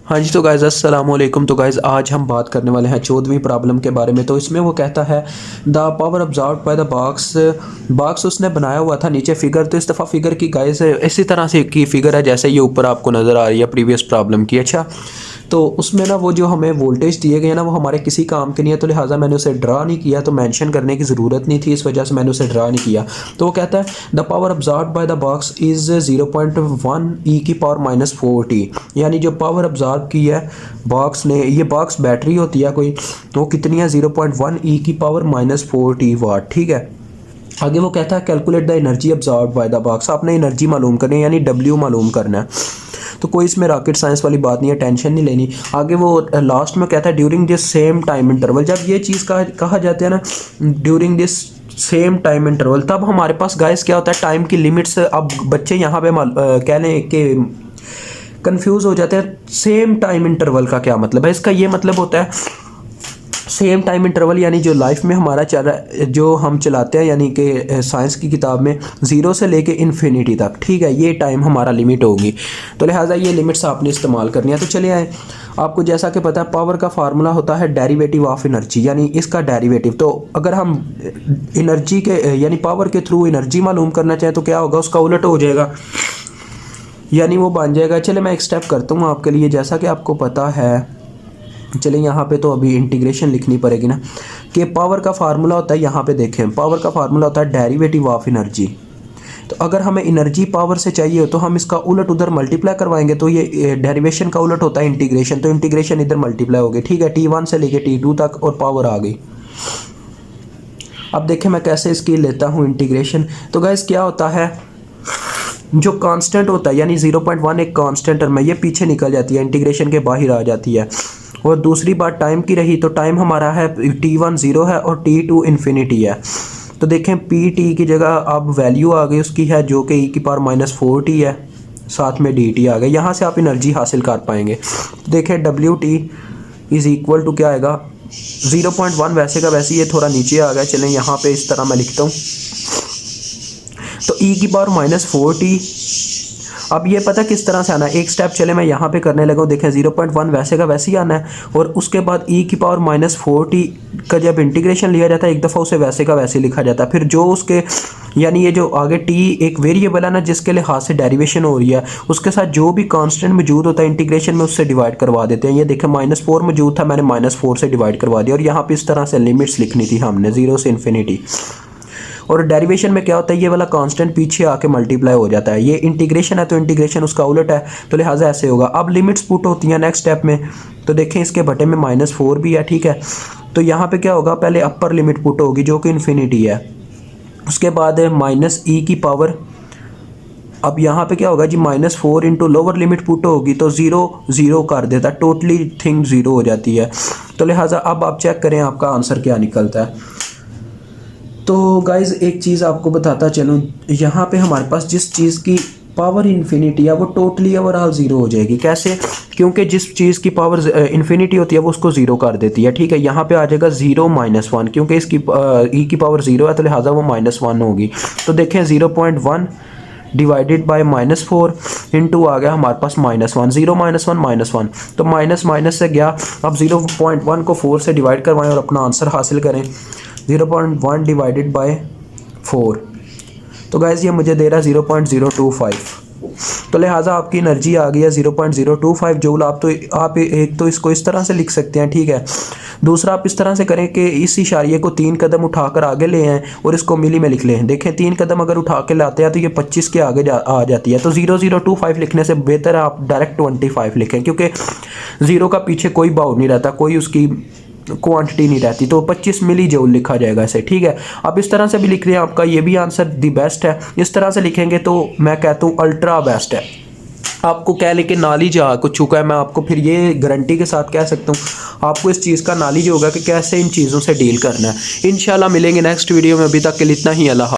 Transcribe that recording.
हाँ जी, तो गाइज़ अस्सलाम वालेकुम। तो गाइज़ आज हम बात करने वाले हैं 14वीं प्रॉब्लम के बारे में। तो इसमें वो कहता है the power absorbed by the box box उसने बनाया हुआ था नीचे फिगर। तो इस दफ़ा फिगर की गाइज़ इसी तरह से की फिगर है जैसे ये ऊपर आपको नज़र आ रही है प्रीवियस प्रॉब्लम की। अच्छा, तो उसमें ना वो जो हमें वोल्टेज दिए गए ना वो हमारे किसी काम के नहीं है, तो लिहाजा मैंने उसे ड्रा नहीं किया। तो मेंशन करने की ज़रूरत नहीं थी, इस वजह से मैंने उसे ड्रा नहीं किया। तो वो कहता है the power absorbed by the box is 0.1 ई की पावर -4t। यानी जो पावर अब्जॉर्ब की है बॉक्स ने, ये बॉक्स बैटरी होती है कोई, तो कितनी है 0.1 ई की पावर -4t वाट। ठीक है, आगे वो कहता है calculate the energy absorb by the box. आपने एनर्जी मालूम करनी है यानी डब्ल्यू मालूम करना है। तो कोई इसमें रॉकेट साइंस वाली बात नहीं है, टेंशन नहीं लेनी। आगे वो लास्ट में कहता है during this same time interval. जब ये चीज़ कहा जाता है ना during this same time interval, तब हमारे पास गाइस क्या होता है टाइम की लिमिट्स। अब बच्चे यहाँ पे कहने के कंफ्यूज हो जाते हैं सेम टाइम इंटरवल का क्या मतलब है। इसका ये मतलब होता है सेम टाइम इंटरवल यानी जो लाइफ में हमारा चल रहा है, जो हम चलाते हैं, यानी कि साइंस की किताब में 0 से लेके इन्फिनिटी तक। ठीक है, ये टाइम हमारा लिमिट होगी, तो लिहाजा ये लिमिट्स आपने इस्तेमाल करनी है। तो चलिए आए, आपको जैसा कि पता है पावर का फार्मूला होता है डेरिवेटिव ऑफ एनर्जी, यानी इसका डेरिवेटिव। तो अगर हम एनर्जी के यानी पावर के थ्रू एनर्जी मालूम करना चाहें तो क्या होगा, उसका उलट हो जाएगा, यानी वो बन जाएगा। चलिए मैं एक स्टेप करता हूँ आपके लिए। जैसा कि आपको पता है, चलिए यहाँ पे तो अभी इंटीग्रेशन लिखनी पड़ेगी ना, कि पावर का फार्मूला होता है, यहाँ पे देखें पावर का फार्मूला होता है डेरिवेटिव ऑफ एनर्जी। तो अगर हमें एनर्जी पावर से चाहिए हो तो हम इसका उलट उधर मल्टीप्लाई करवाएंगे, तो ये डेरिवेशन का उलट होता है इंटीग्रेशन। तो इंटीग्रेशन इधर मल्टीप्लाई हो गई। ठीक है, T1 से लेके T2 तक और पावर आ गई। अब देखें मैं कैसे इसकी लेता हूँ इंटीग्रेशन। तो गाइस क्या होता है, जो कांस्टेंट होता है यानी 0.1 एक कांस्टेंट टर्म है, ये पीछे निकल जाती है, इंटीग्रेशन के बाहर आ जाती है। और दूसरी बात टाइम की रही, तो टाइम हमारा है T1 0 है और T2 इन्फिनिटी है। तो देखें PT की जगह अब वैल्यू आ गई उसकी है जो कि e की पावर -4t है, साथ में dt आ गया। यहाँ से आप एनर्जी हासिल कर पाएंगे। तो देखें WT इज़ इक्वल टू क्या आएगा 0.1, वैसे का वैसे ये थोड़ा नीचे आ गया। चलें यहाँ पे इस तरह मैं लिखता हूँ, तो e की पावर -4t। अब ये पता किस तरह से आना है, एक स्टेप चले मैं यहाँ पे करने लगा हूँ। देखें 0.1 वैसे का वैसे ही आना है, और उसके बाद e की पावर -4t का जब इंटीग्रेशन लिया जाता है एक दफ़ा उसे वैसे का वैसे लिखा जाता है। फिर जो उसके यानी ये जो आगे t एक वेरिएबल है ना जिसके लिहाज से डेरिवेशन हो रही है, उसके साथ जो भी कांस्टेंट मौजूद होता है इंटीग्रेशन में उससे डिवाइड करवा देते हैं। ये देखें -4 मौजूद था, मैंने -4 से डिवाइड करवा दिया, और यहाँ पे इस तरह से लिमिट्स लिखनी थी हमने 0 से इन्फिनिटी। और डेरिवेशन में क्या होता है, ये वाला कांस्टेंट पीछे आके मल्टीप्लाई हो जाता है। ये इंटीग्रेशन है तो इंटीग्रेशन उसका उलट है, तो लिहाजा ऐसे होगा। अब लिमिट्स पुट होती हैं नेक्स्ट स्टेप में, तो देखें इसके बटे में -4 भी है। ठीक है, तो यहाँ पे क्या होगा, पहले अपर लिमिट पुट होगी जो कि इन्फिनिटी है, उसके बाद है -e की पावर। अब यहाँ पे क्या होगा जी -4 इंटू लोअर लिमिट पुट होगी, तो 0 0 कर देता है, टोटली थिंग 0 हो जाती है। तो लिहाजा अब आप चेक करें आपका आंसर क्या निकलता है। तो गाइज़ एक चीज़ आपको बताता चलूँ, यहाँ पे हमारे पास जिस चीज़ की पावर इन्फिनिटी है वो टोटली ओवरऑल 0 हो जाएगी। कैसे, क्योंकि जिस चीज़ की पावर इन्फिनिटी होती है वो उसको 0 कर देती है। ठीक है, यहाँ पे आ जाएगा 0 -1, क्योंकि इसकी e की पावर 0 है तो लिहाजा वो -1 होगी। तो देखें 0.1 डिवाइडेड बाय -4 इंटू आ गया हमारे पास -1, 0 -1 -1, तो माइनस माइनस से गया। अब 0.1 को 4 से डिवाइड करवाएं और अपना आंसर हासिल करें। 0.1 डिवाइडेड बाय 4, तो गाइज़ ये मुझे दे रहा है 0.025। तो लिहाजा आपकी एनर्जी आ गई है 0.025 जूल। आप एक तो इसको इस तरह से लिख सकते हैं। ठीक है, दूसरा आप इस तरह से करें कि इस इशारिये को 3 कदम उठाकर आगे ले आएँ और इसको मिली में लिख लें। देखें 3 कदम अगर उठा के लाते हैं तो ये 25 के आगे आ जाती है। तो 0025 लिखने से बेहतर है आप डायरेक्ट 25 लिखें, क्योंकि 0 का पीछे कोई बाउंड नहीं रहता, कोई उसकी क्वांटिटी नहीं रहती, तो 25 मिली जूल लिखा जाएगा इसे। ठीक है, अब इस तरह से भी लिख रहे हैं, आपका ये भी आंसर दी बेस्ट है। इस तरह से लिखेंगे तो मैं कहता हूँ अल्ट्रा बेस्ट है। आपको कह लेके नॉलेज आ कुछ चुका है, मैं आपको फिर ये गारंटी के साथ कह सकता हूँ आपको इस चीज़ का नॉलेज होगा कि कैसे इन चीज़ों से डील करना है। इंशाल्लाह मिलेंगे नेक्स्ट वीडियो में, अभी तक के लिए इतना ही। अल्लाह।